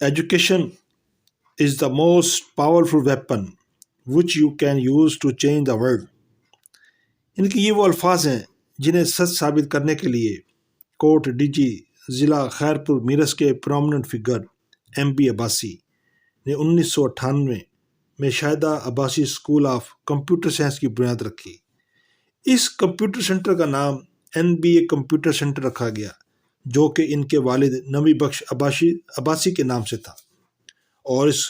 Education is the most powerful weapon which you can use to change the world. ان کی یہ وہ الفاظ ہیں جنہیں سچ ثابت کرنے کے لیے کوٹ ڈی جی ضلع خیرپور میرس کے prominent figure M B Abbasi نے 1998 میں Shahida Abbasi school of computer science کی بنیاد رکھی۔ اس کمپیوٹر سینٹر کا نام NBA کمپیوٹر سینٹر رکھا گیا جو کہ ان کے والد نبی بخش عباسی کے نام سے تھا، اور اس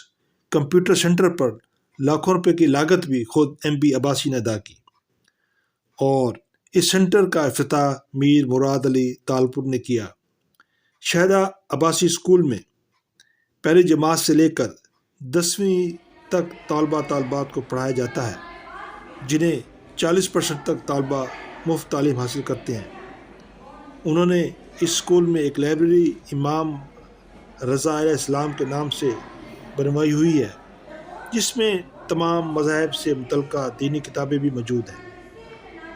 کمپیوٹر سینٹر پر لاکھوں روپے کی لاگت بھی خود MB عباسی نے ادا کی، اور اس سینٹر کا افتتاح میر مراد علی تالپور نے کیا۔ شاہدہ عباسی اسکول میں پہلی جماعت سے لے کر 10ویں تک طالبات کو پڑھایا جاتا ہے، جنہیں 40% تک طالبہ مفت تعلیم حاصل کرتے ہیں۔ انہوں نے اس اسکول میں ایک لائبریری امام رضا علیہ السلام کے نام سے بنوائی ہوئی ہے، جس میں تمام مذاہب سے متعلقہ دینی کتابیں بھی موجود ہیں۔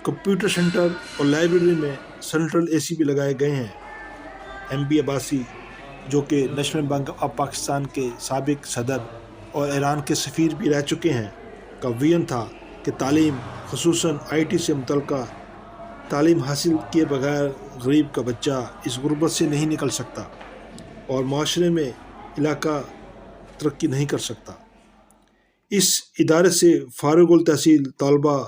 کمپیوٹر سینٹر اور لائبریری میں سینٹرل AC بھی لگائے گئے ہیں۔ MB عباسی جو کہ نیشنل بینک آف پاکستان کے سابق صدر اور ایران کے سفیر بھی رہ چکے ہیں، کا ویژن تھا کہ تعلیم، خصوصاً IT سے متعلقہ تعلیم حاصل کیے بغیر غریب کا بچہ اس غربت سے نہیں نکل سکتا اور معاشرے میں علاقہ ترقی نہیں کر سکتا۔ اس ادارے سے فارغ التحصیل طلباء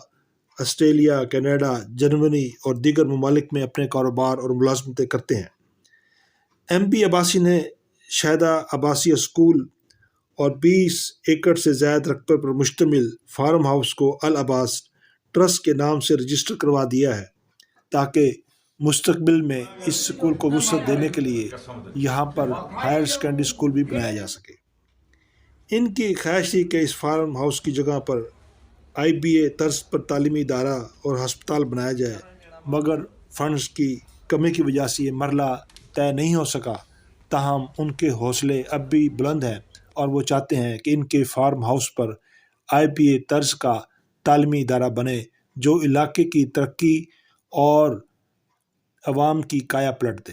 آسٹریلیا، کینیڈا، جرمنی اور دیگر ممالک میں اپنے کاروبار اور ملازمتیں کرتے ہیں۔ MB عباسی نے شاہدہ عباسی اسکول اور 20 ایکڑ سے زائد رقبے پر مشتمل فارم ہاؤس کو العباس ٹرسٹ کے نام سے رجسٹر کروا دیا ہے، تاکہ مستقبل میں اس اسکول کو وسعت دینے کے لیے یہاں پر ہائر سیکنڈری اسکول بھی بنایا جا سکے۔ ان کی خواہش تھی کہ اس فارم ہاؤس کی جگہ پر IBA طرز پر تعلیمی ادارہ اور ہسپتال بنایا جائے، مگر فنڈز کی کمی کی وجہ سے یہ مرحلہ طے نہیں ہو سکا۔ تاہم ان کے حوصلے اب بھی بلند ہیں اور وہ چاہتے ہیں کہ ان کے فارم ہاؤس پر IBA طرز کا تعلیمی ادارہ بنے جو علاقے کی ترقی اور عوام کی کایا پلٹ دے۔